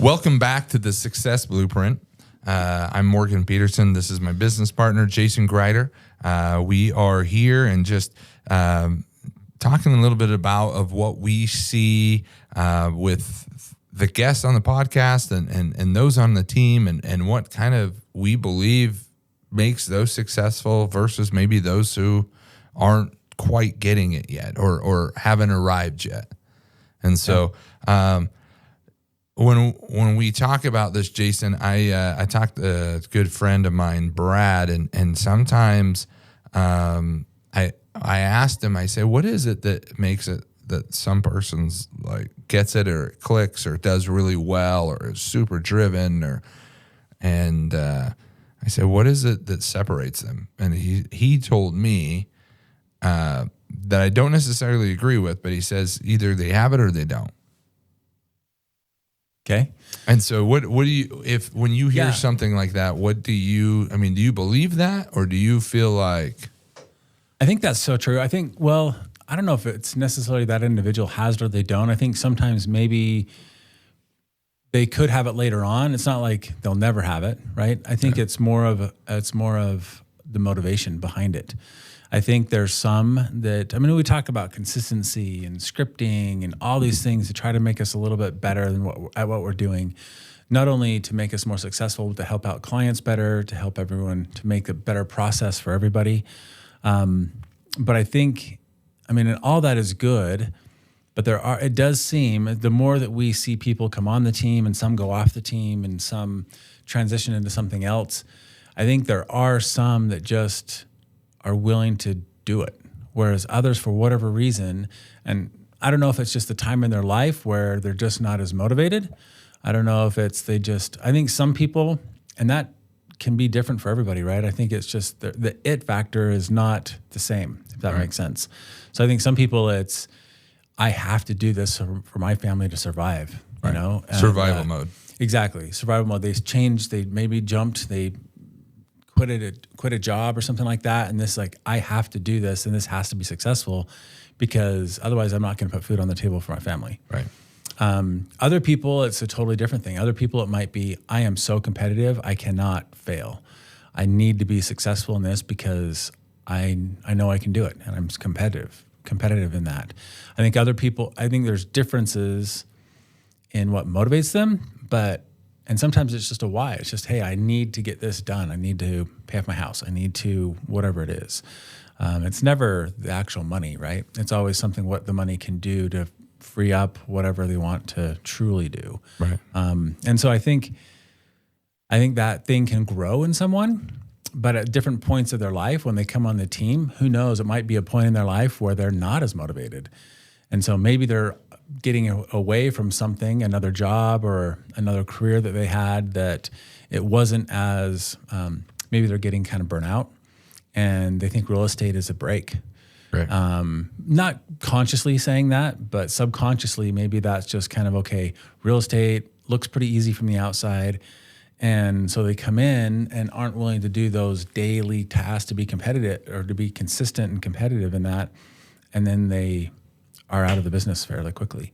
Welcome back to the Success Blueprint. I'm Morgan Peterson. This is my business partner, Jason Greider. We are here and just talking a little bit of what we see with the guests on the podcast and those on the team and what kind of we believe makes those successful versus maybe those who aren't quite getting it yet or haven't arrived yet. And so when we talk about this, Jason, I talked to a good friend of mine, Brad, and sometimes I asked him, I say, what is it that makes it that some person's like gets it or it clicks or does really well or is super driven and I said, what is it that separates them? And he told me that I don't necessarily agree with, but he says either they have it or they don't. Okay. And so what do you, when you hear something like that, do you believe that or do you feel like? I think that's so true. I think, I don't know if it's necessarily that individual has it or they don't. I think sometimes maybe they could have it later on. It's not like they'll never have it, right? I think it's more of the motivation behind it. I think there's some that, we talk about consistency and scripting and all these things to try to make us a little bit better than what we're doing, not only to make us more successful, but to help out clients better, to help everyone, to make a better process for everybody. But I think, and all that is good, but it does seem the more that we see people come on the team and some go off the team and some transition into something else, I think there are some that just are willing to do it. Whereas others, for whatever reason, and I don't know if it's just the time in their life where they're just not as motivated. I don't know if I think some people, and that can be different for everybody, right? I think it's just the it factor is not the same, if that makes sense. So I think some people I have to do this for my family to survive, you know? Survival mode. Exactly. Survival mode. They changed, they maybe jumped, they quit a job or something like that. And this I have to do this and this has to be successful because otherwise I'm not going to put food on the table for my family. Right. Other people, it's a totally different thing. Other people, it might be, I am so competitive, I cannot fail. I need to be successful in this because I know I can do it and I'm competitive in that. I think other people, there's differences in what motivates them, and sometimes it's just a why. It's just, hey, I need to get this done. I need to pay off my house. I need to, whatever it is. It's never the actual money, right? It's always something what the money can do to free up whatever they want to truly do. Right. And so I think that thing can grow in someone, but at different points of their life, when they come on the team, who knows, it might be a point in their life where they're not as motivated. And so maybe they're getting away from something, another job or another career that they had that it wasn't as, maybe they're getting kind of burnt out and they think real estate is a break. Right. Not consciously saying that, but subconsciously, maybe that's just kind of, okay, real estate looks pretty easy from the outside. And so they come in and aren't willing to do those daily tasks to be competitive or to be consistent and competitive in that. And then they are out of the business fairly quickly.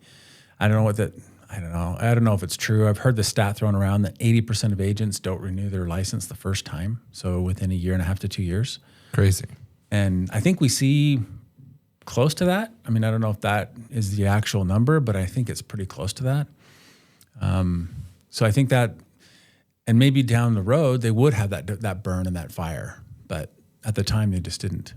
I don't know if it's true. I've heard the stat thrown around that 80% of agents don't renew their license the first time. So within a year and a half to 2 years. Crazy. And I think we see close to that. I don't know if that is the actual number, but I think it's pretty close to that. So I think that, and maybe down the road, they would have that burn and that fire, but at the time they just didn't.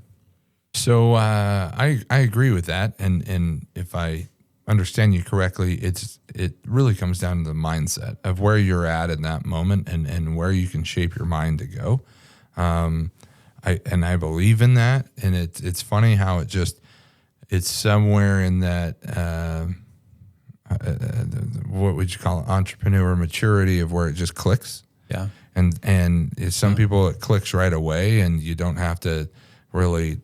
So I agree with that, and if I understand you correctly, it really comes down to the mindset of where you're at in that moment and where you can shape your mind to go. I believe in that, and it's funny how it's somewhere in that what would you call it, entrepreneur maturity of where it just clicks. Yeah, and some people it clicks right away, and you don't have to really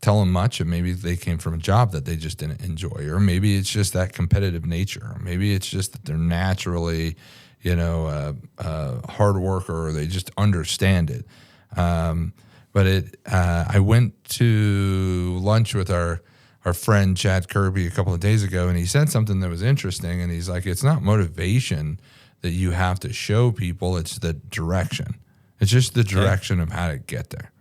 tell them much, and maybe they came from a job that they just didn't enjoy, or maybe it's just that competitive nature, or maybe it's just that they're naturally, hard worker, or they just understand it. But I went to lunch with our friend Chad Kirby a couple of days ago, and he said something that was interesting, and he's like, it's not motivation that you have to show people. It's the direction. It's just the direction of how to get there.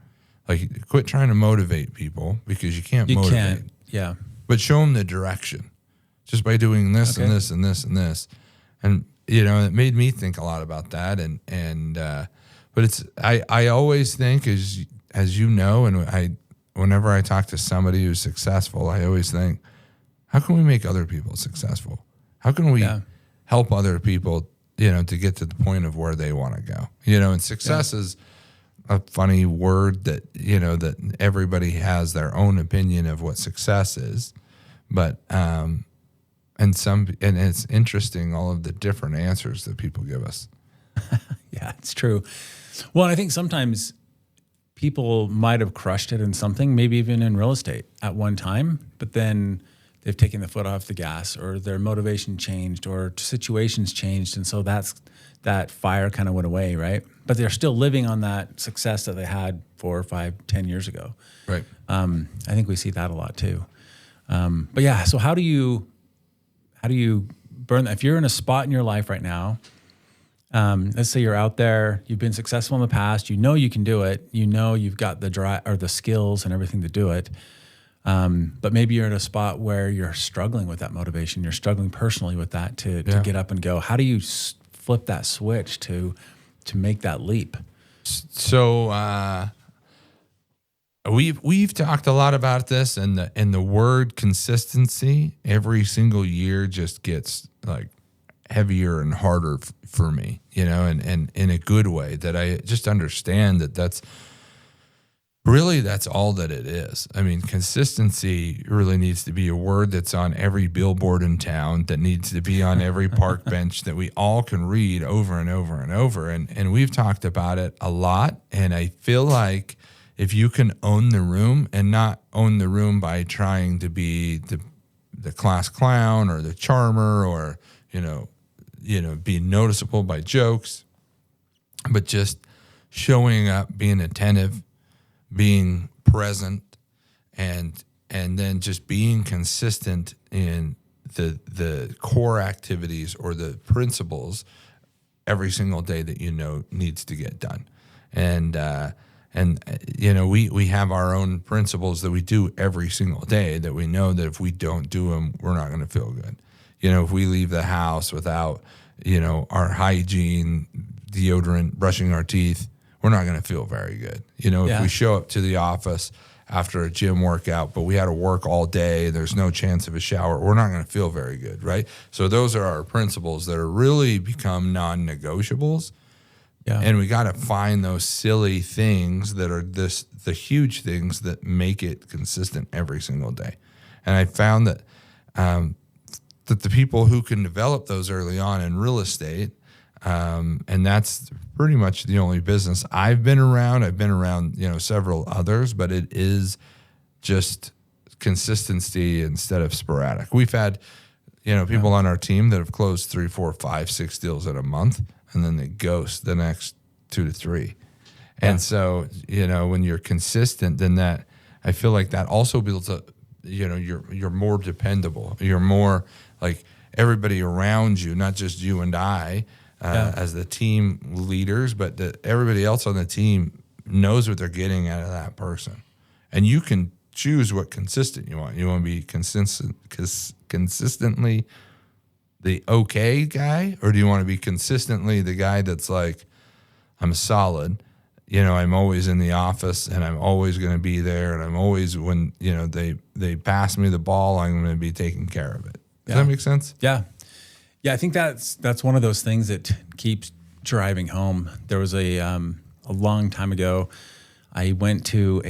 Like, quit trying to motivate people because you can't motivate. Can't. Yeah. But show them the direction just by doing this and this and this and this. And, you know, it made me think a lot about that. But it's, I always think, as you know, and whenever I talk to somebody who's successful, I always think, how can we make other people successful? How can we help other people, you know, to get to the point of where they want to go? You know, and success is a funny word that, you know, that everybody has their own opinion of what success is. But, and it's interesting, all of the different answers that people give us. Yeah, it's true. Well, I think sometimes people might have crushed it in something, maybe even in real estate at one time, but then they've taken the foot off the gas, or their motivation changed, or situations changed. And so that fire kind of went away, right? But they're still living on that success that they had 4 or 5, 10 years ago. Right. I think we see that a lot too. But yeah, so how do you burn that? If you're in a spot in your life right now, let's say you're out there, you've been successful in the past, you know you can do it, you know you've got the drive or the skills and everything to do it, but maybe you're in a spot where you're struggling with that motivation, you're struggling personally with that to get up and go. How do you flip that switch to make that leap? So we've talked a lot about this, and the word consistency every single year just gets like heavier and harder for me, you know, and in a good way, that I just understand that's all that it is. I mean, consistency really needs to be a word that's on every billboard in town, that needs to be on every park bench that we all can read over and over and over. And we've talked about it a lot. And I feel like if you can own the room, and not own the room by trying to be the class clown or the charmer, or, you know, be noticeable by jokes, but just showing up, being attentive, being present, and then just being consistent in the core activities or the principles every single day that you know needs to get done. And you know, we have our own principles that we do every single day, that we know that if we don't do them, we're not going to feel good. You know, if we leave the house without, you know, our hygiene, deodorant, brushing our teeth, we're not going to feel very good. You know, if we show up to the office after a gym workout, but we had to work all day, there's no chance of a shower, we're not going to feel very good, right? So those are our principles that are really become non-negotiables. Yeah. And we got to find those silly things that are the huge things that make it consistent every single day. And I found that that the people who can develop those early on in real estate, and that's pretty much the only business I've been around. I've been around, you know, several others, but it is just consistency instead of sporadic. We've had, you know, people on our team that have closed 3, 4, 5, 6 deals in a month, and then they ghost the next 2 to 3. And so, you know, when you're consistent, then that, I feel like that also builds up, you know, you're more dependable. You're more like everybody around you, not just you and I as the team leaders, but everybody else on the team knows what they're getting out of that person. And you can choose what consistent you want. You want to be consistently the okay guy, or do you want to be consistently the guy that's like, I'm solid, you know, I'm always in the office and I'm always going to be there, and I'm always, when, you know, they pass me the ball, I'm going to be taking care of it. Does that make sense? Yeah. Yeah, I think that's one of those things that keeps driving home. There was a long time ago, I went to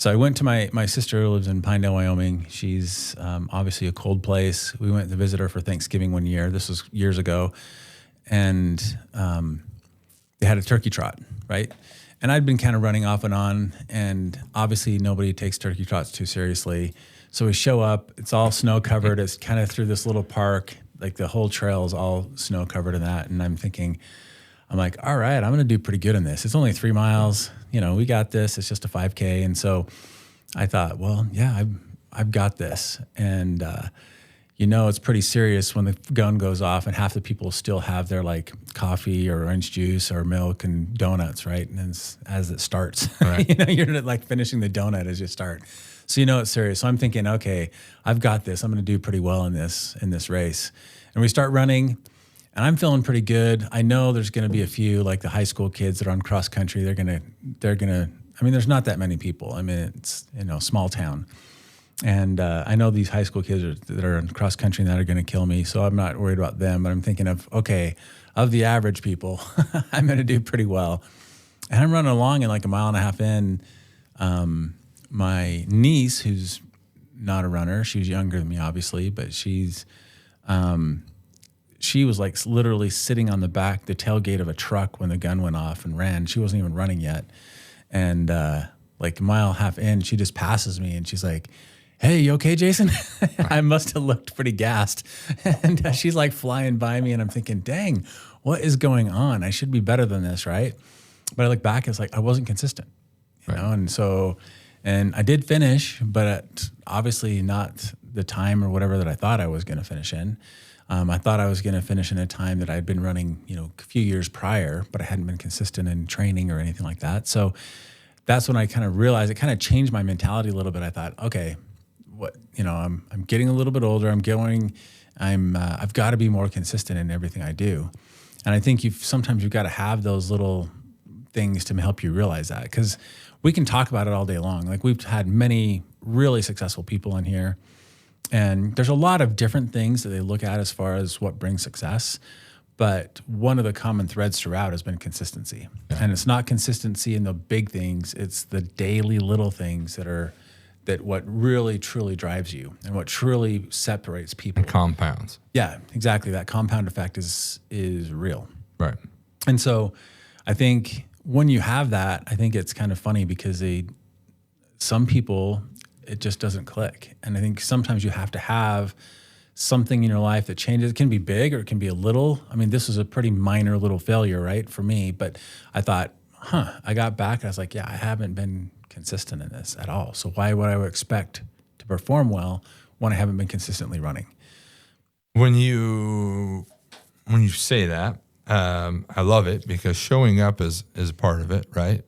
I went to my sister who lives in Pinedale, Wyoming. She's obviously a cold place. We went to visit her for Thanksgiving one year. This was years ago. And they had a turkey trot, right? And I'd been kind of running off and on, and obviously nobody takes turkey trots too seriously. So we show up, it's all snow covered. It's kind of through this little park, like the whole trail is all snow covered in that. And I'm like, all right, I'm going to do pretty good in this. It's only 3 miles. You know, we got this. It's just a 5K. And so I thought, well, yeah, I've got this. And, it's pretty serious when the gun goes off and half the people still have their like coffee or orange juice or milk and donuts, right? And as it starts, Right. you're like finishing the donut as you start. So it's serious. So I'm thinking, okay, I've got this. I'm going to do pretty well in this race. And we start running, and I'm feeling pretty good. I know there's going to be a few like the high school kids that are on cross country. They're gonna. I mean, there's not that many people. I mean, it's small town. And I know these high school kids that are in cross country that are going to kill me, so I'm not worried about them. But I'm thinking of, okay, of the average people, I'm going to do pretty well. And I'm running along, and like a mile and a half in, my niece, who's not a runner, she was younger than me, obviously, but she was like literally sitting on the tailgate of a truck when the gun went off and ran. She wasn't even running yet. And like a mile and a half in, she just passes me, and she's like, "Hey, you okay, Jason?" I must have looked pretty gassed. And she's like flying by me, and I'm thinking, dang, what is going on? I should be better than this, right? But I look back, it's like I wasn't consistent, you know? And so, and I did finish, but obviously not the time or whatever that I thought I was going to finish in. I thought I was going to finish in a time that I'd been running, a few years prior, but I hadn't been consistent in training or anything like that. So that's when I kind of realized it kind of changed my mentality a little bit. I thought, okay, I'm getting a little bit older. I've got to be more consistent in everything I do. And I think sometimes you've got to have those little things to help you realize that, because we can talk about it all day long. Like, we've had many really successful people in here, and there's a lot of different things that they look at as far as what brings success. But one of the common threads throughout has been consistency. Yeah. And it's not consistency in the big things. It's the daily little things that what really truly drives you and what truly separates people. And compounds. Yeah, exactly. That compound effect is real. Right. And so I think when you have that, I think it's kind of funny because some people, it just doesn't click. And I think sometimes you have to have something in your life that changes. It can be big or it can be a little. I mean, this was a pretty minor little failure, right, for me. But I thought, I got back and I was like, yeah, I haven't been consistent in this at all. So why would I expect to perform well when I haven't been consistently running? When you say that, I love it, because showing up is a part of it, right?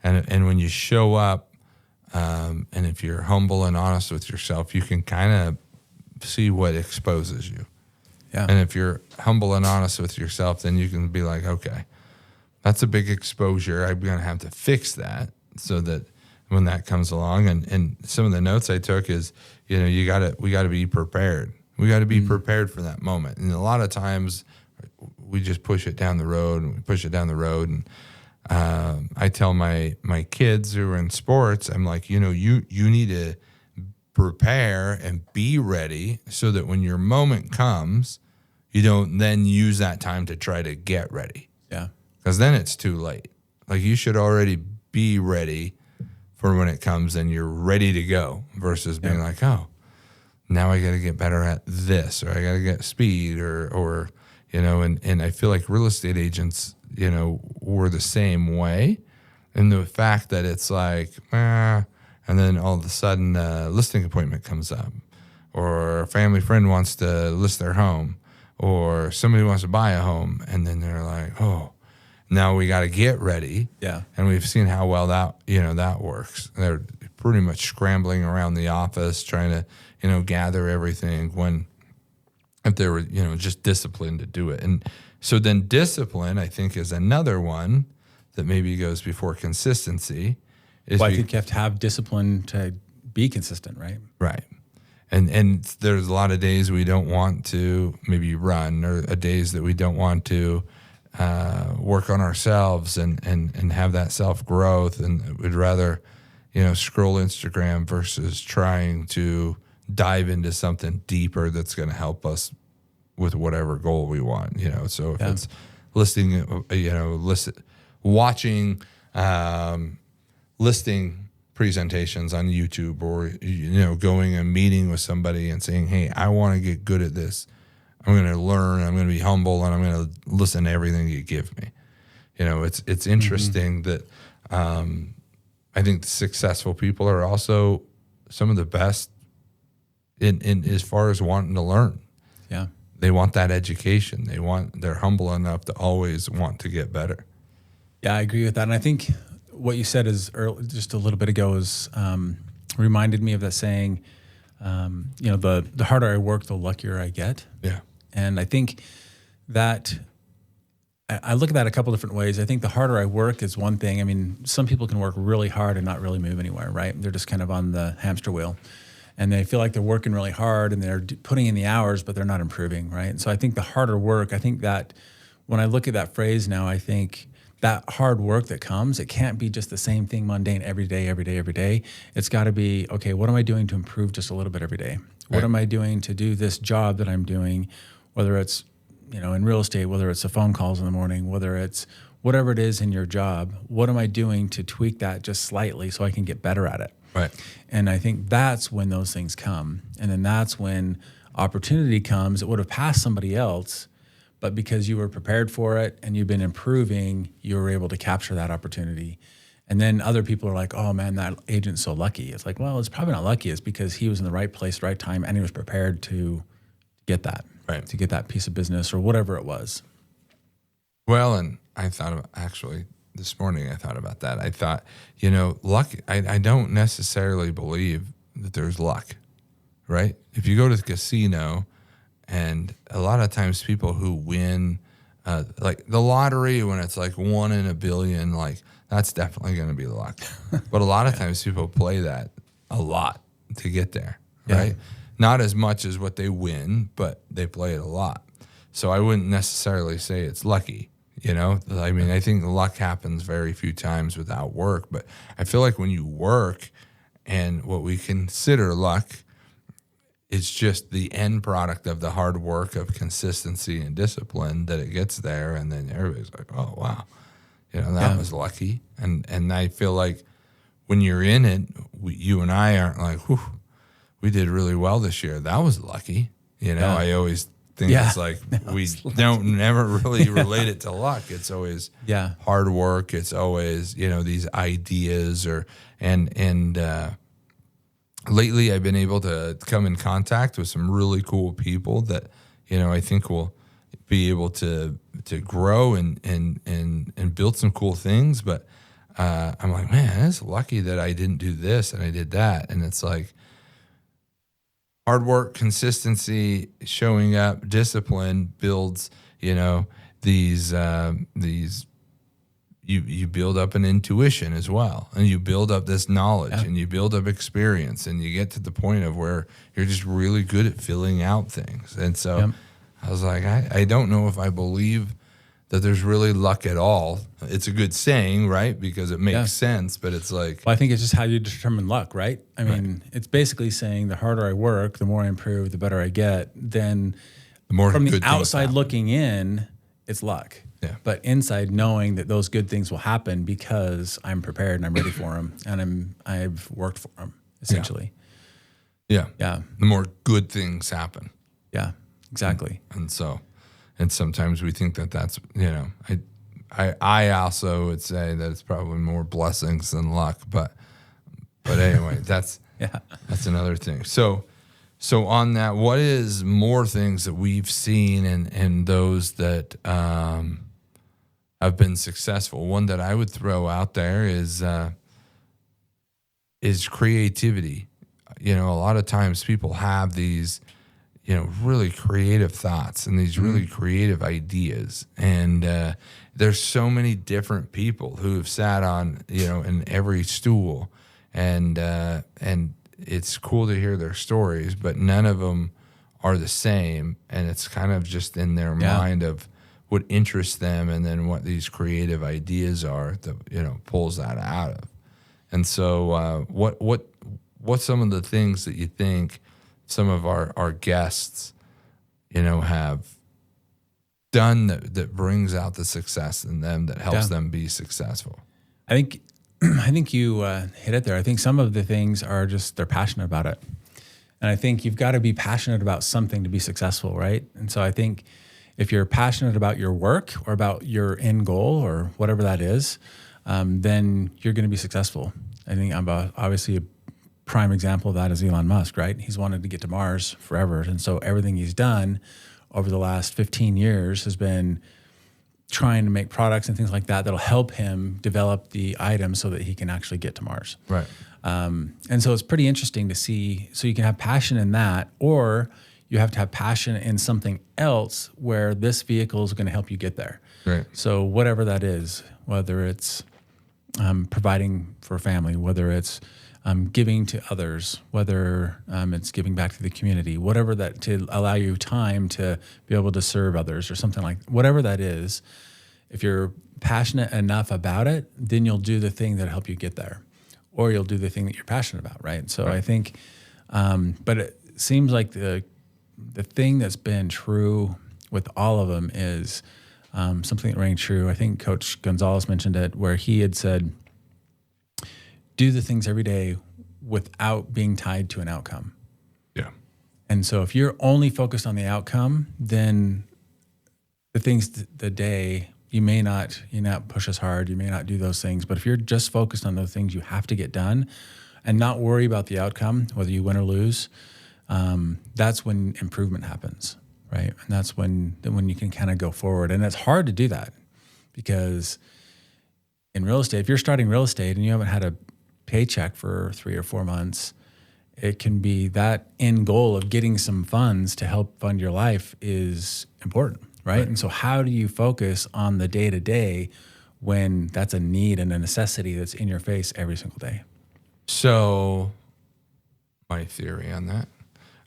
And when you show up, and if you're humble and honest with yourself, you can kind of see what exposes you. Yeah. And if you're humble and honest with yourself, then you can be like, okay, that's a big exposure. I'm going to have to fix that so that when that comes along. And some of the notes I took is, we got to be prepared. We got to be prepared for that moment. And a lot of times we just push it down the road and I tell my kids who are in sports, I'm like, you need to prepare and be ready so that when your moment comes, you don't then use that time to try to get ready. Yeah. Because then it's too late. Like, you should already be ready for when it comes and you're ready to go, versus being like, oh, now I got to get better at this, or I got to get speed, or and I feel like real estate agents, were the same way. And the fact that it's like, and then all of a sudden a listing appointment comes up, or a family friend wants to list their home, or somebody wants to buy a home, and then they're like, oh, now we got to get ready. Yeah. And we've seen how well that works. They're pretty much scrambling around the office trying to, gather everything, when if they were, just disciplined to do it. And so then discipline, I think, is another one that maybe goes before consistency. Well, I think you have to have discipline to be consistent, right? Right. And there's a lot of days we don't want to maybe run, or days that we don't want to work on ourselves and have that self-growth, and we'd rather, scroll Instagram versus trying to dive into something deeper that's going to help us with whatever goal we want, So if it's watching listing presentations on YouTube, or, going and meeting with somebody and saying, hey, I want to get good at this. I'm going to learn, I'm going to be humble, and I'm going to listen to everything you give me. It's interesting that I think the successful people are also some of the best, in as far as wanting to learn. Yeah. They want that education. They're humble enough to always want to get better. Yeah, I agree with that. And I think what you said just a little bit ago reminded me of that saying, the harder I work, the luckier I get. Yeah. And I think that I look at that a couple different ways. I think the harder I work is one thing. I mean, some people can work really hard and not really move anywhere, right? They're just kind of on the hamster wheel. And they feel like they're working really hard and they're putting in the hours, but they're not improving, right? And so I think the harder work, I think that when I look at that phrase now, I think that hard work that comes, it can't be just the same thing mundane every day. It's got to be, okay, what am I doing to improve just a little bit every day? What am I doing to do this job that I'm doing, whether it's, in real estate, whether it's the phone calls in the morning, whether it's whatever it is in your job, what am I doing to tweak that just slightly so I can get better at it? Right. And I think that's when those things come. And then that's when opportunity comes. It would have passed somebody else, but because you were prepared for it and you've been improving, you were able to capture that opportunity. And then other people are like, oh man, that agent's so lucky. It's like, well, it's probably not lucky. It's because he was in the right place, right time, and he was prepared to get that, right, to get that piece of business or whatever it was. Well, and I thought of, actually this morning, I thought about that. I thought, luck, I don't necessarily believe that there's luck, right? If you go to the casino, and a lot of times people who win, like the lottery, when it's like 1 in a billion, like that's definitely going to be luck. But a lot of times people play that a lot to get there, right? Not as much as what they win, but they play it a lot. So I wouldn't necessarily say it's lucky, I mean, I think luck happens very few times without work, but I feel like when you work and what we consider luck, it's just the end product of the hard work of consistency and discipline that it gets there. And then everybody's like, oh, wow, that was lucky. And I feel like when you're in it, you and I aren't like, whew, we did really well this year. That was lucky. I always think it's like we don't never really relate it to luck. It's always hard work. It's always, these ideas and lately I've been able to come in contact with some really cool people that, I think will be able to grow and build some cool things. But I'm like, man, it's lucky that I didn't do this and I did that. And it's like hard work, consistency, showing up, discipline builds, these you build up an intuition as well, and you build up this knowledge and you build up experience, and you get to the point of where you're just really good at filling out things. And so I was like, I don't know if I believe that there's really luck at all. It's a good saying, right? Because it makes sense, but it's like... Well, I think it's just how you determine luck, right? I mean, it's basically saying the harder I work, the more I improve, the better I get. Then the more from the outside looking in, it's luck. Yeah. But inside knowing that those good things will happen because I'm prepared and I'm ready for them and I've worked for them, essentially. Yeah. The more good things happen. Yeah, exactly. And sometimes we think that that's, I also would say that it's probably more blessings than luck, but anyway, that's another thing. So on that, what is more things that we've seen and those that have been successful? One that I would throw out there is creativity. A lot of times people have these, really creative thoughts and these really creative ideas. And there's so many different people who have sat on, in every stool, and it's cool to hear their stories, but none of them are the same. And it's kind of just in their mind of what interests them and then what these creative ideas are that, pulls that out of. And so what's some of the things that you think some of our guests, have done that brings out the success in them, that helps them be successful? I think you hit it there. I think some of the things are just they're passionate about it. And I think you've got to be passionate about something to be successful, right? And so I think if you're passionate about your work or about your end goal or whatever that is, then you're going to be successful. I think I'm obviously a prime example of that is Elon Musk, right? He's wanted to get to Mars forever. And so everything he's done over the last 15 years has been trying to make products and things like that that'll help him develop the items so that he can actually get to Mars. Right. And so it's pretty interesting to see. So you can have passion in that, or you have to have passion in something else where this vehicle is going to help you get there. Right. So whatever that is, whether it's providing for a family, whether it's giving to others, whether it's giving back to the community, whatever that, to allow you time to be able to serve others or something like whatever that is. If you're passionate enough about it, then you'll do the thing that'll help you get there, or you'll do the thing that you're passionate about, right? So I think, but it seems like the thing that's been true with all of them is something that rang true. I think Coach Gonzalez mentioned it, where he had said, do the things every day without being tied to an outcome. Yeah. And so if you're only focused on the outcome, then the things the day, you may not push as hard, you may not do those things. But if you're just focused on those things you have to get done and not worry about the outcome, whether you win or lose, that's when improvement happens, right? And that's when you can kind of go forward. And it's hard to do that because in real estate, if you're starting real estate and you haven't had a paycheck for 3 or 4 months, it can be that end goal of getting some funds to help fund your life is important, right? And so how do you focus on the day-to-day when that's a need and a necessity that's in your face every single day? So my theory on that,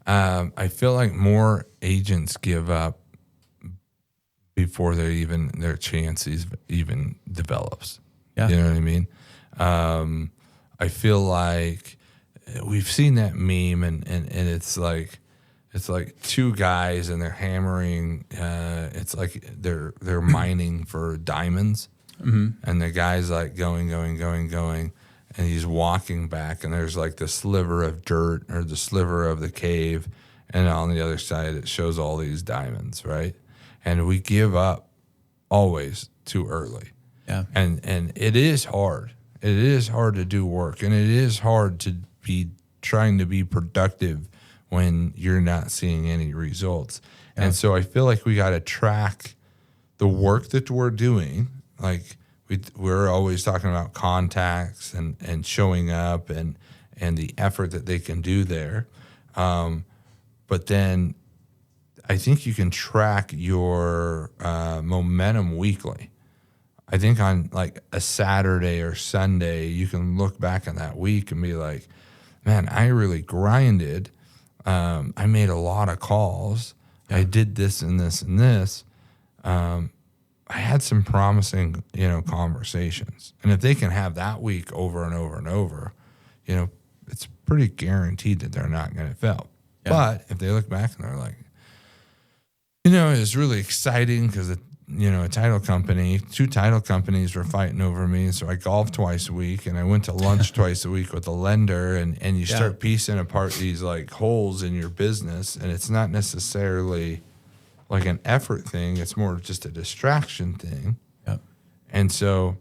I feel like more agents give up before their chances even develops. Yeah. You know what I mean? I feel like we've seen that meme and it's like two guys and they're hammering. It's like they're mining for diamonds, and the guy's like going, and he's walking back, and there's like the sliver of dirt or the sliver of the cave, and on the other side it shows all these diamonds, right? And we give up always too early. Yeah. And it is hard. It is hard to do work, and it is hard to be trying to be productive when you're not seeing any results. Yeah. And so I feel like we got to track the work that we're doing. Like we're always talking about contacts and showing up and the effort that they can do there. But then I think you can track your momentum weekly. I think on like a Saturday or Sunday, you can look back on that week and be like, man, I really grinded. I made a lot of calls. Yeah. I did this and this and this. I had some promising, conversations. And if they can have that week over and over and over, it's pretty guaranteed that they're not going to fail. Yeah. But if they look back and they're like, it was really exciting because a title company, 2 title companies were fighting over me. So I golfed twice a week and I went to lunch twice a week with a lender, and you start piecing apart these like holes in your business, and it's not necessarily like an effort thing. It's more just a distraction thing. Yep. And so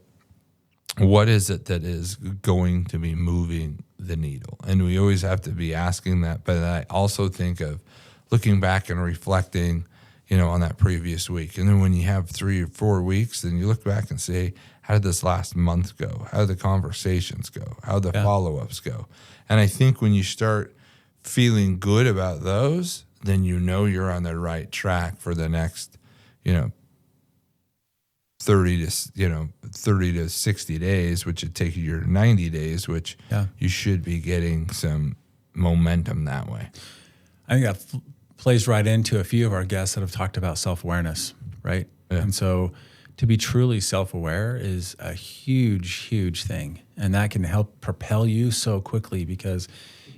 what is it that is going to be moving the needle? And we always have to be asking that. But I also think of looking back and reflecting, on that previous week. And then when you have 3 or 4 weeks, then you look back and say, how did this last month go? How did the conversations go? How did the follow-ups go? And I think when you start feeling good about those, then you're on the right track for the next, 30 to 60 days, which would take you 90 days, which you should be getting some momentum that way. I think that plays right into a few of our guests that have talked about self-awareness, right? Yeah. And so to be truly self-aware is a huge, huge thing. And that can help propel you so quickly, because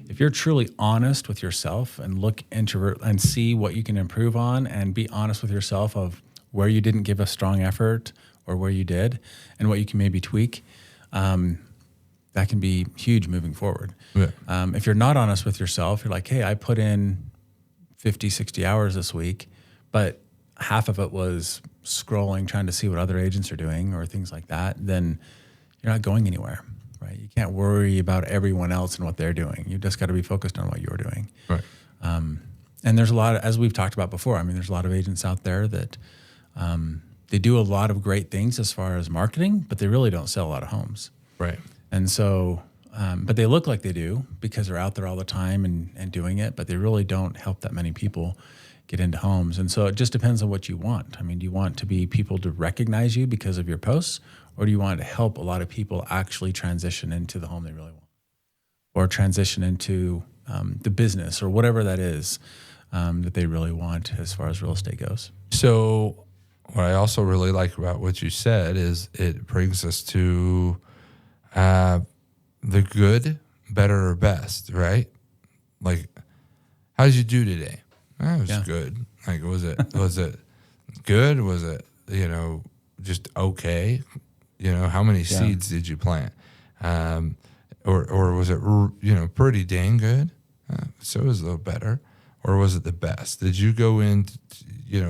if you're truly honest with yourself and look introvert and see what you can improve on, and be honest with yourself of where you didn't give a strong effort or where you did and what you can maybe tweak, that can be huge moving forward. Yeah. If you're not honest with yourself, you're like, hey, I put in 50, 60 hours this week, but half of it was scrolling, trying to see what other agents are doing or things like that, then you're not going anywhere, right? You can't worry about everyone else and what they're doing. You just got to be focused on what you're doing. Right. And there's a lot of, as we've talked about before, I mean, there's a lot of agents out there that they do a lot of great things as far as marketing, but they really don't sell a lot of homes. Right. And so, but they look like they do because they're out there all the time and doing it, but they really don't help that many people get into homes. And so it just depends on what you want. I mean, do you want to be people to recognize you because of your posts, or do you want to help a lot of people actually transition into the home they really want, or transition into the business or whatever that is that they really want as far as real estate goes? So what I also really like about what you said is it brings us to the good, better, or best, right? Like, how did you do today? It was good. Like, was it good? Was it, just okay? How many seeds did you plant? Or was it, pretty dang good? So it was a little better. Or was it the best? Did you go in,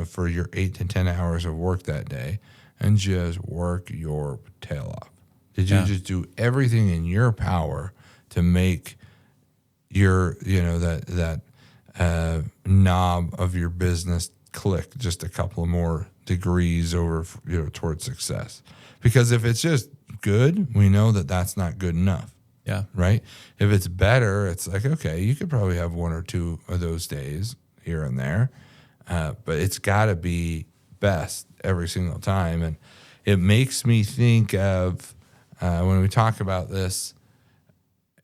for your 8 to 10 hours of work that day and just work your tail off? Did you just do everything in your power to make your, that knob of your business click just a couple of more degrees over, towards success? Because if it's just good, we know that that's not good enough. Yeah. Right. If it's better, it's like, okay, you could probably have 1 or 2 of those days here and there. But it's got to be best every single time. And it makes me think of when we talk about this,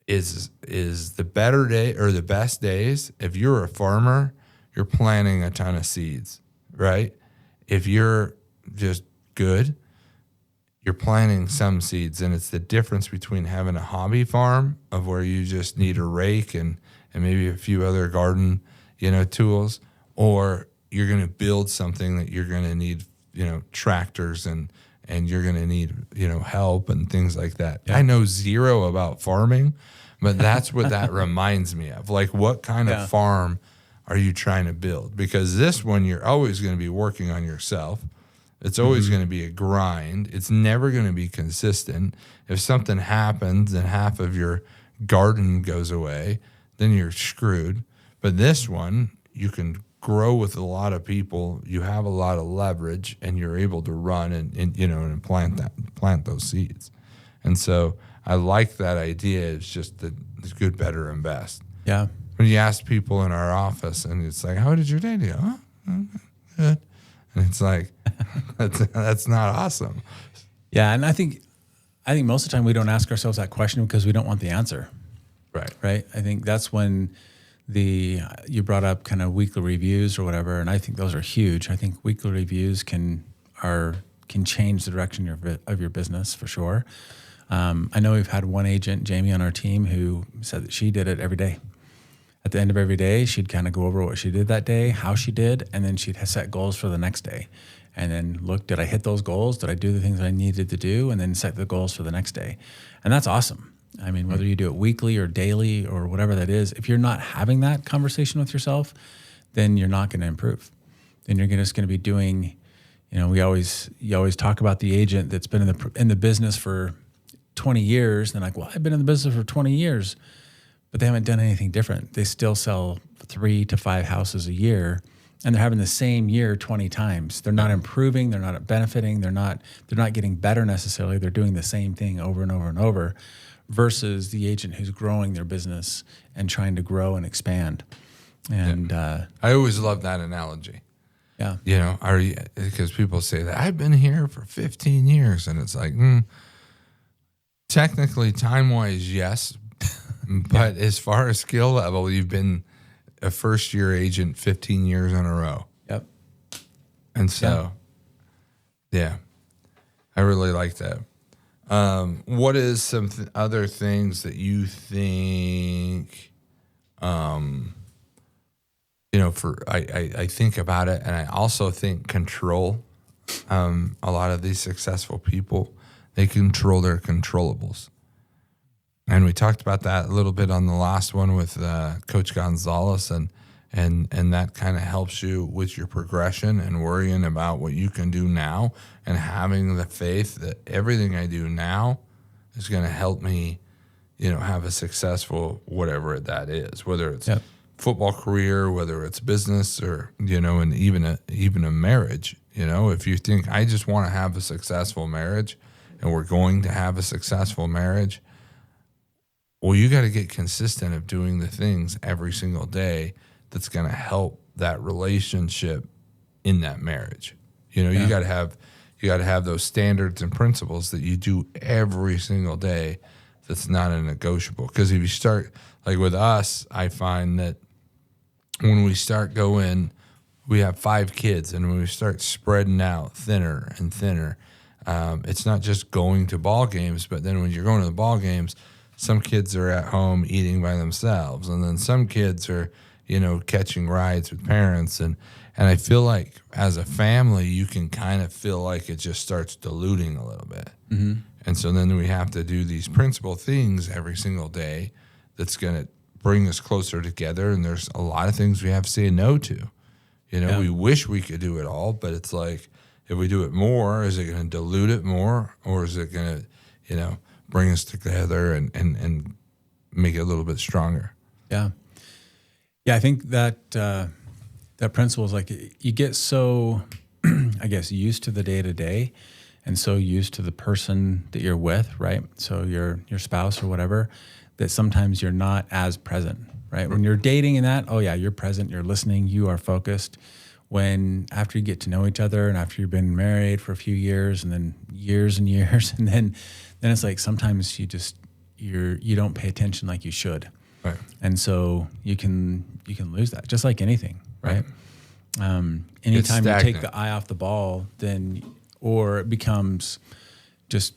is the better day or the best days. If you're a farmer, you're planting a ton of seeds, right? If you're just good, you're planting some seeds, and it's the difference between having a hobby farm of where you just need a rake and maybe a few other garden, tools, or you're going to build something that you're going to need, tractors and you're going to need, help and things like that. Yeah. I know zero about farming, but that's what that reminds me of. Like, what kind of farm are you trying to build? Because this one, you're always going to be working on yourself. It's always going to be a grind. It's never going to be consistent. If something happens and half of your garden goes away, then you're screwed. But this one, you can grow with a lot of people. You have a lot of leverage, and you're able to run and plant those seeds. And so I like that idea. It's just the good, better, and best. Yeah. When you ask people in our office, and it's like, "How did your day go?" "Oh, good." And it's like, that's not awesome. Yeah, and I think most of the time we don't ask ourselves that question because we don't want the answer. Right. Right. I think that's when you brought up kind of weekly reviews or whatever, and I think those are huge. I think weekly reviews can change the direction of your business for sure. I know we've had one agent, Jamie, on our team who said that she did it every day. At the end of every day, she'd kind of go over what she did that day, how she did, and then she'd set goals for the next day. And then look, did I hit those goals? Did I do the things I needed to do? And then set the goals for the next day. And that's awesome. I mean, whether you do it weekly or daily or whatever that is, if you're not having that conversation with yourself, then you're not going to improve. Then you're just going to be doing, you always talk about the agent that's been in the business for 20 years. And they're like, well, I've been in the business for 20 years. But they haven't done anything different. They still sell 3 to 5 houses a year, and they're having the same year 20 times. They're not improving. They're not benefiting. They're not getting better necessarily. They're doing the same thing over and over and over, versus the agent who's growing their business and trying to grow and expand. And I always love that analogy. Yeah, because people say that I've been here for 15 years, and it's like, technically, time-wise, yes. But as far as skill level, you've been a first-year agent 15 years in a row. Yep. And so, yeah, I really like that. What is some other things that you think, I think about it, and I also think control. A lot of these successful people, they control their controllables. And we talked about that a little bit on the last one with Coach Gonzalez, and that kind of helps you with your progression and worrying about what you can do now and having the faith that everything I do now is going to help me, have a successful whatever that is, whether it's football career, whether it's business, or and even a marriage. If you think I just want to have a successful marriage, and we're going to have a successful marriage, well, you got to get consistent of doing the things every single day that's going to help that relationship in that marriage. You got to have those standards and principles that you do every single day. That's not a negotiable. Because if you start, like with us, I find that when we start going, we have 5 kids, and when we start spreading out thinner and thinner, it's not just going to ball games, but then when you're going to the ball games, some kids are at home eating by themselves, and then some kids are, catching rides with parents, and I feel like as a family, you can kind of feel like it just starts diluting a little bit. Mm-hmm. And so then we have to do these principal things every single day that's going to bring us closer together. And there's a lot of things we have to say no to. We wish we could do it all, but it's like, if we do it more, is it going to dilute it more, or is it going to, bring us together and make it a little bit stronger? Yeah. Yeah, I think that that principle is like you get so, I guess, used to the day-to-day and so used to the person that you're with, right? So your spouse or whatever, that sometimes you're not as present, right? When you're dating and that, you're present, you're listening, you are focused. When after you get to know each other and after you've been married for a few years and then years and years, and then it's like sometimes you don't pay attention like you should. Right. And so you can lose that, just like anything, right? Anytime you take the eye off the ball, or it becomes just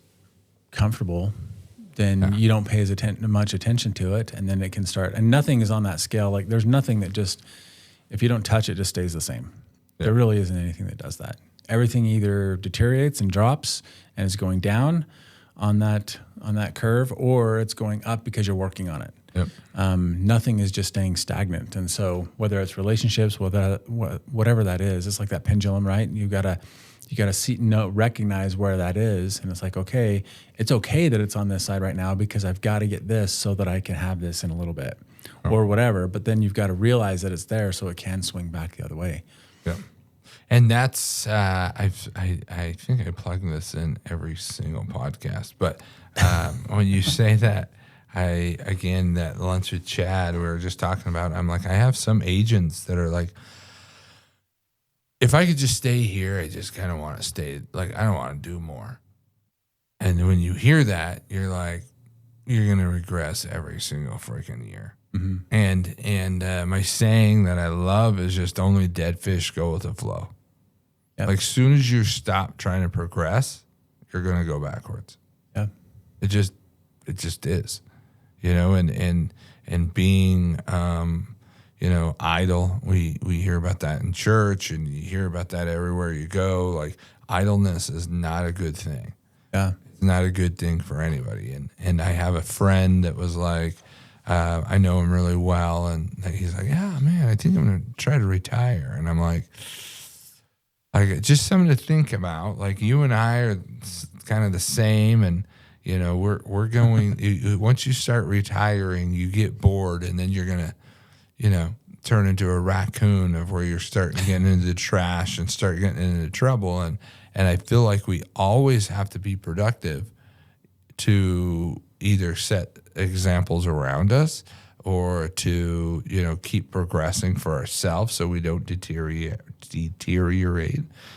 comfortable, then you don't pay as much attention to it, and then it can start. And nothing is on that scale. Like there's nothing that just, if you don't touch it, just stays the same. Yeah. There really isn't anything that does that. Everything either deteriorates and drops and is going down on that curve, or it's going up because you're working on it. Yep. Nothing is just staying stagnant. And so whether it's relationships, whatever that is, it's like that pendulum, right? You gotta recognize where that is. And it's like, okay, it's okay that it's on this side right now because I've got to get this so that I can have this in a little bit or whatever. But then you've got to realize that it's there so it can swing back the other way. Yeah. And that's, I think I plug this in every single podcast, but when you say that, that lunch with Chad, we were just talking about, I'm like, I have some agents that are like, if I could just stay here, I just kind of want to stay, like, I don't want to do more. And when you hear that, you're like, you're going to regress every single freaking year. Mm-hmm. And my saying that I love is just only dead fish go with the flow. Yep. Like, as soon as you stop trying to progress, you're going to go backwards. Yeah. It just is, and being, idle. We hear about that in church, and you hear about that everywhere you go. Like, idleness is not a good thing. Yeah. It's not a good thing for anybody. And I have a friend that was like, I know him really well, and he's like, yeah, man, I think I'm going to try to retire. And I'm like, just something to think about. Like, you and I are kind of the same, and we're going. Once you start retiring, you get bored, and then you're gonna, turn into a raccoon of where you're starting getting into the trash and start getting into trouble. And I feel like we always have to be productive to either set examples around us or to, keep progressing for ourselves so we don't deteriorate.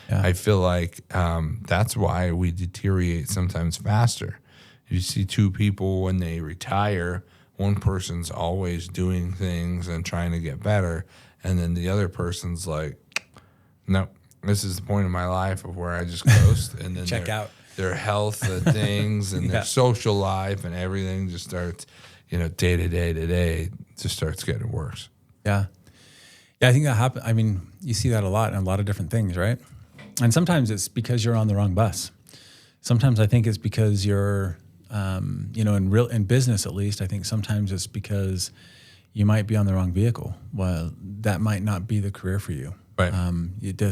Yeah. I feel like that's why we deteriorate sometimes faster. You see 2 people when they retire, one person's always doing things and trying to get better, and then the other person's like, nope, this is the point of my life of where I just coast, and then check out their health things and their social life and everything just starts, day to day just starts getting worse. Yeah. Yeah, I think that happens. I mean, you see that a lot in a lot of different things, right? And sometimes it's because you're on the wrong bus. Sometimes I think it's because you're, in business at least, I think sometimes it's because you might be on the wrong vehicle. Well, that might not be the career for you. Right. If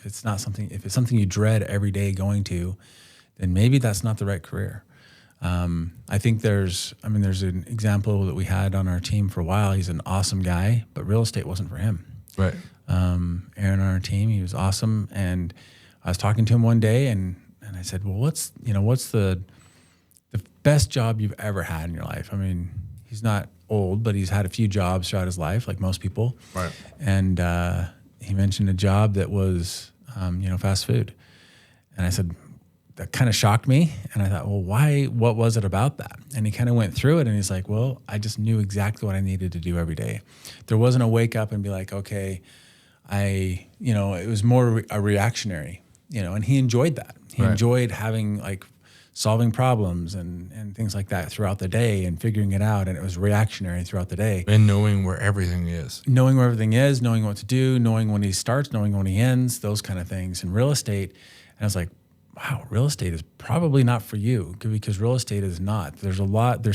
it's something you dread every day going to, then maybe that's not the right career. I think there's an example that we had on our team for a while. He's an awesome guy, but real estate wasn't for him. Right. Aaron on our team, he was awesome. And I was talking to him one day and I said, well, what's the best job you've ever had in your life? I mean, he's not old, but he's had a few jobs throughout his life, like most people. Right. And he mentioned a job that was, fast food. And I said, that kind of shocked me. And I thought, well, why? What was it about that? And he kind of went through it and he's like, well, I just knew exactly what I needed to do every day. There wasn't a wake up and be like, okay, it was more a reactionary, and he enjoyed that. He enjoyed having solving problems and things like that throughout the day and figuring it out. And it was reactionary throughout the day. And knowing where everything is. Knowing where everything is, knowing what to do, knowing when he starts, knowing when he ends, those kind of things. In real estate, and I was like, wow, real estate is probably not for you because real estate is not. There's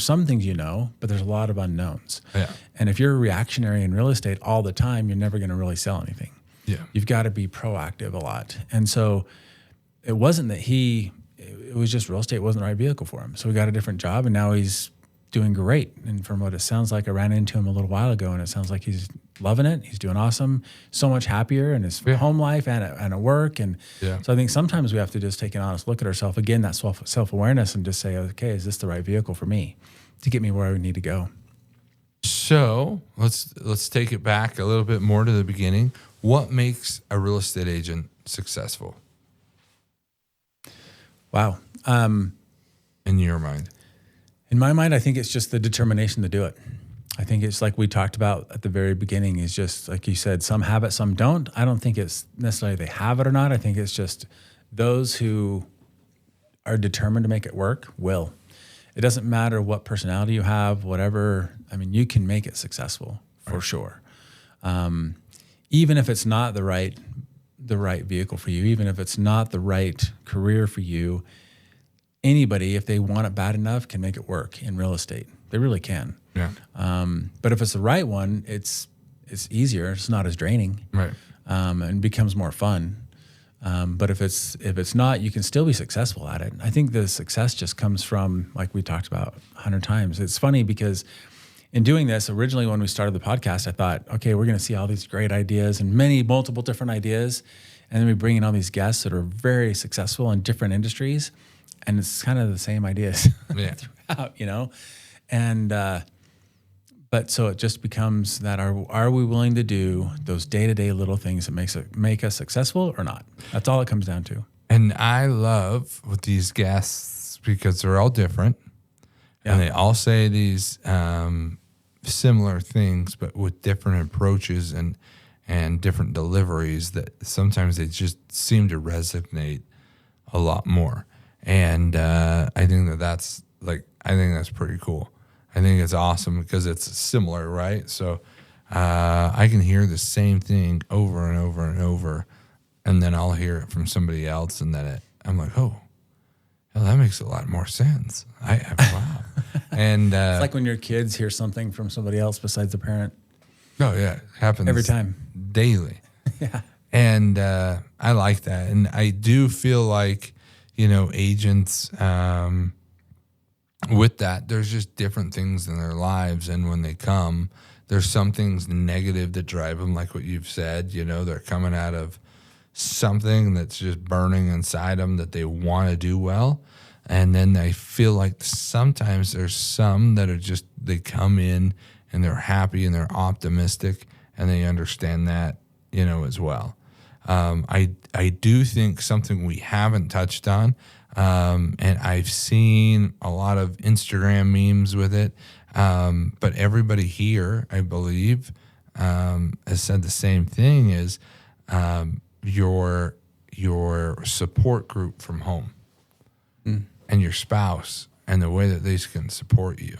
some things but there's a lot of unknowns. Yeah. And if you're reactionary in real estate all the time, you're never going to really sell anything. Yeah. You've got to be proactive a lot. And so it wasn't that it was just real estate wasn't the right vehicle for him. So we got a different job and now he's doing great. And from what it sounds like, I ran into him a little while ago and it sounds like he's loving it. He's doing awesome, so much happier in his home life and at work. And so I think sometimes we have to just take an honest look at ourselves again, that self-awareness, and just say, okay, is this the right vehicle for me to get me where I need to go? So let's take it back a little bit more to the beginning. What makes a real estate agent successful? Wow. In your mind? In my mind, I think it's just the determination to do it. I think it's like we talked about at the very beginning, is just like you said, some have it, some don't. I don't think it's necessarily they have it or not. I think it's just those who are determined to make it work will. It doesn't matter what personality you have, whatever. I mean, you can make it successful for sure. Even if it's not the right vehicle for you, even if it's not the right career for you, anybody, if they want it bad enough, can make it work in real estate. They really can. Yeah. But if it's the right one, it's easier. It's not as draining. Right. And becomes more fun. But if it's not, you can still be successful at it. I think the success just comes from, like we talked about 100 times. It's funny because in doing this, originally when we started the podcast, I thought, okay, we're going to see all these great ideas and multiple different ideas. And then we bring in all these guests that are very successful in different industries. And it's kind of the same ideas throughout, And, but so it just becomes that are we willing to do those day-to-day little things that make us successful or not? That's all it comes down to. And I love with these guests because they're all different. Yeah. And they all say these similar things, but with different approaches and different deliveries that sometimes they just seem to resonate a lot more. And I think that's pretty cool. I think it's awesome because it's similar, right? So I can hear the same thing over and over and over, and then I'll hear it from somebody else, and then I'm like, oh, that makes a lot more sense. Wow. And it's like when your kids hear something from somebody else besides the parent. Oh yeah, it happens every time, daily. Yeah. And I like that, and I do feel like agents. With that, there's just different things in their lives. And when they come, there's some things negative that drive them, like what you've said. They're coming out of something that's just burning inside them that they want to do well. And then they feel like sometimes there's some that are just, they come in and they're happy and they're optimistic and they understand that, as well. I do think something we haven't touched on, and I've seen a lot of Instagram memes with it. But everybody here, I believe, has said the same thing, is your support group from home and your spouse and the way that they can support you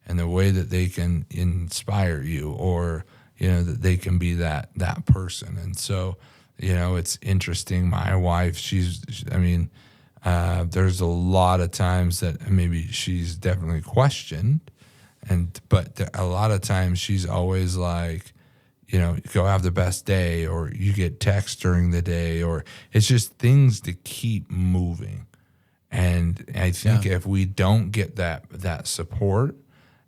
and the way that they can inspire you, or, that they can be that person. And so, it's interesting. My wife, there's a lot of times that maybe she's definitely questioned, but a lot of times she's always like, go have the best day, or you get text during the day, or it's just things to keep moving. And I think if we don't get that support,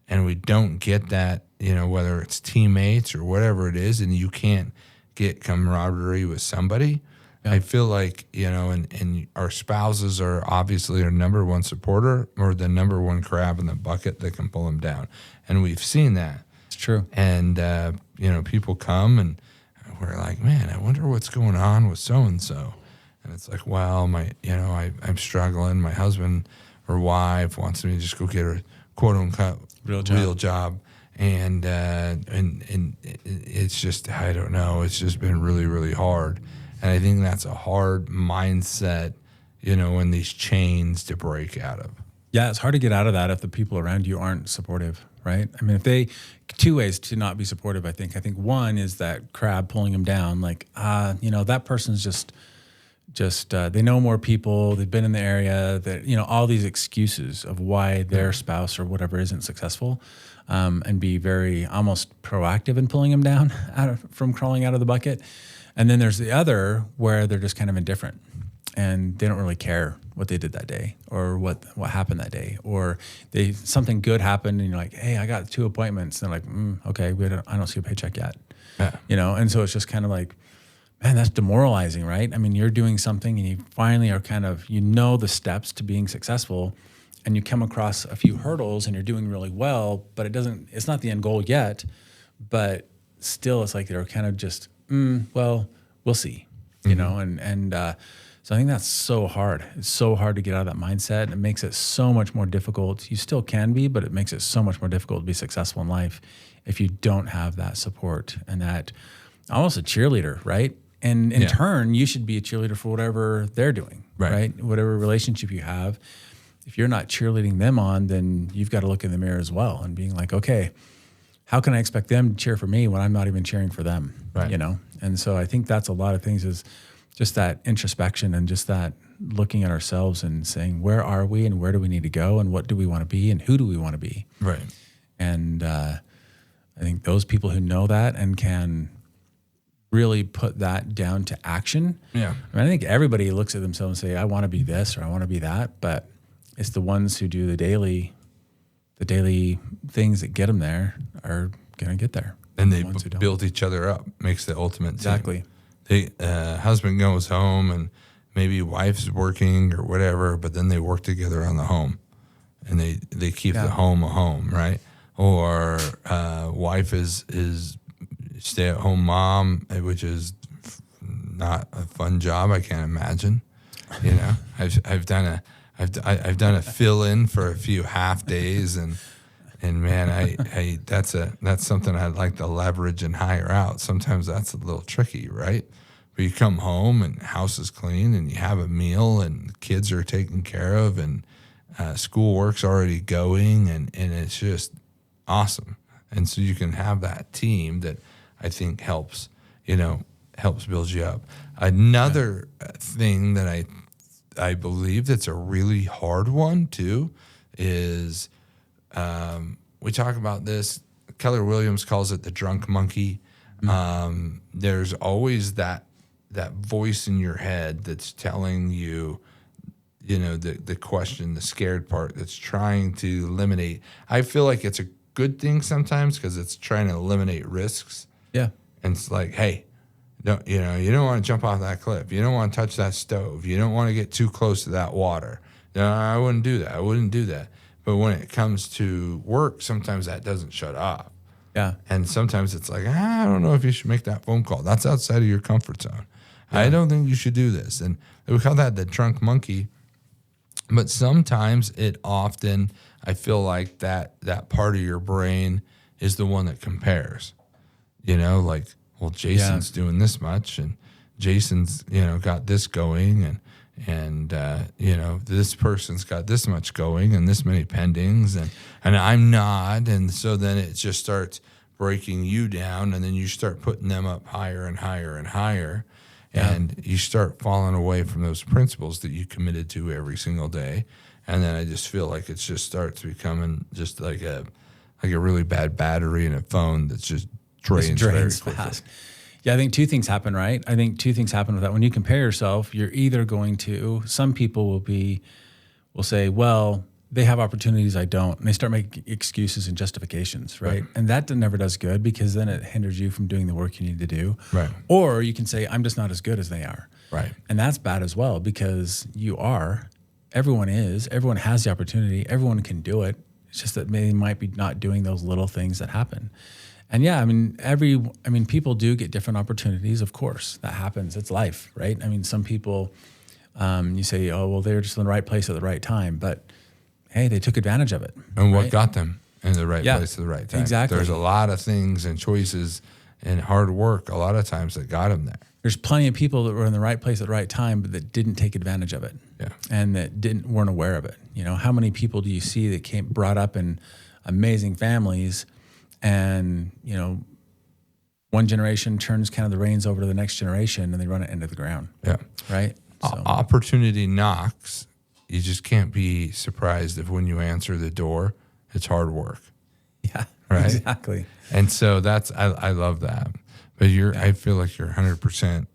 and we don't get that, whether it's teammates or whatever it is, and you can't get camaraderie with somebody, I feel like, and our spouses are obviously our number one supporter or the number one crab in the bucket that can pull them down. And we've seen that. It's true. And, people come and we're like, man, I wonder what's going on with so-and-so. And it's like, well, I'm struggling. My husband or wife wants me to just go get a quote unquote real job. And it's just, I don't know. It's just been really, really hard. And I think that's a hard mindset, in these chains to break out of. Yeah, it's hard to get out of that if the people around you aren't supportive, right? I mean, two ways to not be supportive, I think. I think one is that crab pulling them down, like, that person's just they know more people, they've been in the area, that, all these excuses of why their spouse or whatever isn't successful, and be very almost proactive in pulling them down from crawling out of the bucket. And then there's the other where they're just kind of indifferent and they don't really care what they did that day or what happened that day, or something good happened and you're like, hey, I got 2 appointments. And they're like, okay, I don't see a paycheck yet. Yeah. And so it's just kind of like, man, that's demoralizing, right? I mean, you're doing something and you finally are kind of, the steps to being successful, and you come across a few hurdles and you're doing really well, but it's not the end goal yet, but still it's like they're kind of just, well, we'll see, and so I think that's so hard. It's so hard to get out of that mindset. It makes it so much more difficult. You still can be, but it makes it so much more difficult to be successful in life if you don't have that support and that almost a cheerleader, right? And in turn, you should be a cheerleader for whatever they're doing, right? Whatever relationship you have. If you're not cheerleading them on, then you've got to look in the mirror as well and being like, okay, how can I expect them to cheer for me when I'm not even cheering for them, right. And so I think that's a lot of things, is just that introspection and just that looking at ourselves and saying, where are we and where do we need to go and what do we want to be and who do we want to be? Right. And I think those people who know that and can really put that down to action. Yeah. I mean, I think everybody looks at themselves and say, I want to be this or I want to be that, but it's the ones who do the daily things that get them there are going to get there. And they build each other up, makes the ultimate exactly. team. Husband goes home and maybe wife's working or whatever, but then they work together on the home and they keep the home a home, right? Or wife is stay-at-home mom, which is not a fun job. I can't imagine. I've done a fill-in for a few half days, and man, I that's something I'd like to leverage and hire out. Sometimes that's a little tricky, right? But you come home and the house is clean, and you have a meal, and kids are taken care of, and schoolwork's already going, and it's just awesome. And so you can have that team that I think helps build you up. Another thing that I believe that's a really hard one too is we talk about this. Keller Williams calls it the drunk monkey. There's always that voice in your head that's telling you, the question, the scared part that's trying to eliminate. I feel like it's a good thing sometimes because it's trying to eliminate risks. Yeah. And it's like, hey, you don't want to jump off that cliff. You don't want to touch that stove. You don't want to get too close to that water. No, I wouldn't do that. But when it comes to work, sometimes that doesn't shut off. Yeah. And sometimes it's like, I don't know if you should make that phone call. That's outside of your comfort zone. Yeah. I don't think you should do this. And we call that the drunk monkey. But sometimes I feel like that part of your brain is the one that compares. Like, well, Jason's doing this much, and Jason's, got this going, and this person's got this much going and this many pendings, and I'm not. And so then it just starts breaking you down, and then you start putting them up higher and higher and higher. Yeah. And you start falling away from those principles that you committed to every single day. And then I just feel like it just starts becoming just like a really bad battery in a phone that's just drains very fast. Yeah, I think two things happen, right? I think two things happen with that. When you compare yourself, you're either going to, some people will be, will say, well, they have opportunities I don't. And they start making excuses and justifications, right? And that never does good, because then it hinders you from doing the work you need to do. Right. Or you can say, I'm just not as good as they are. Right. And that's bad as well, because you are. Everyone is. Everyone has the opportunity. Everyone can do it. It's just that they might be not doing those little things that happen. And yeah, people do get different opportunities. Of course, that happens. It's life, right? I mean, some people, you say, oh, well, they're just in the right place at the right time. But hey, they took advantage of it. And what got them in the right place at the right time? Exactly. There's a lot of things and choices and hard work a lot of times that got them there. There's plenty of people that were in the right place at the right time, but that didn't take advantage of it. Yeah. And that weren't aware of it. You know, how many people do you see that brought up in amazing families, and, you know, one generation turns kind of the reins over to the next generation and they run it into the ground. Yeah. Right? So. Opportunity knocks. You just can't be surprised if when you answer the door, it's hard work. Yeah, right. Exactly. And so I love that. But I feel like you're 100%,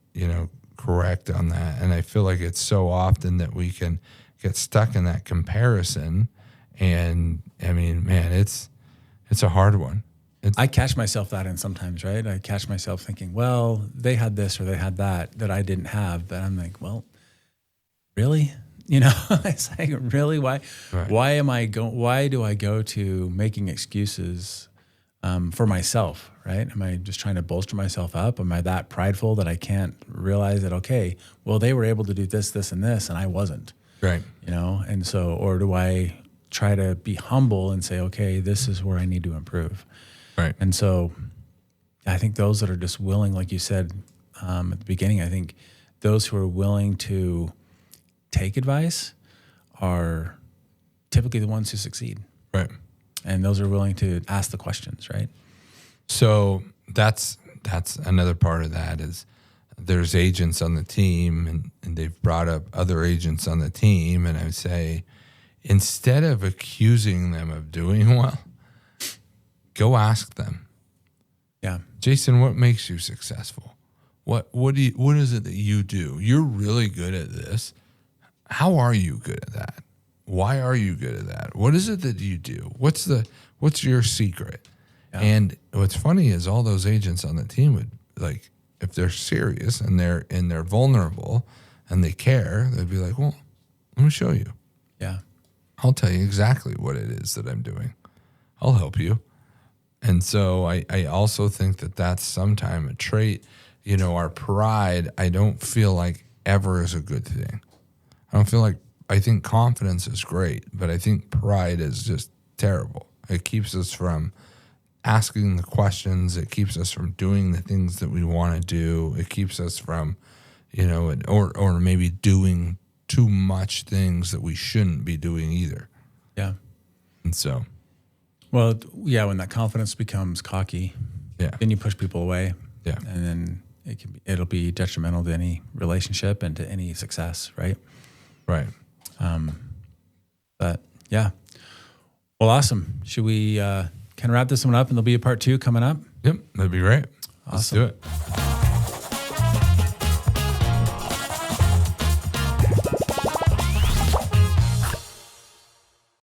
correct on that. And I feel like it's so often that we can get stuck in that comparison. And I mean, man, it's a hard one. I catch myself that in sometimes, right? I catch myself thinking, well, they had this or they had that I didn't have. But I'm like, well, really? It's like, really? Why? Right. Why do I go to making excuses for myself, right? Am I just trying to bolster myself up? Am I that prideful that I can't realize that, okay, well, they were able to do this, this, and this, and I wasn't, right? And so, or do I try to be humble and say, okay, this is where I need to improve, right? And so, I think those that are just willing, like you said at the beginning, I think those who are willing to take advice are typically the ones who succeed, right? And those are willing to ask the questions, right? So that's another part of that is there's agents on the team, and they've brought up other agents on the team, and I would say instead of accusing them of doing well, go ask them. Yeah, Jason, what makes you successful? What is it that you do? You're really good at this. How are you good at that? Why are you good at that? What is it that you do? What's your secret? Yeah. And what's funny is all those agents on the team would, like, if they're serious and they're vulnerable and they care, they'd be like, well, let me show you. Yeah. I'll tell you exactly what it is that I'm doing. I'll help you. And so I also think that that's sometimes a trait, our pride, I don't feel like ever is a good thing. I think confidence is great, but I think pride is just terrible. It keeps us from asking the questions. It keeps us from doing the things that we want to do. It keeps us from, or maybe doing too much things that we shouldn't be doing either. Yeah. And so. Well, yeah, when that confidence becomes cocky, then you push people away. Yeah. And then it'll be detrimental to any relationship and to any success, right? Right. But yeah. Well, awesome. Should we kind of wrap this one up, and there'll be a part 2 coming up? Yep. That'd be great. Awesome. Let's do it.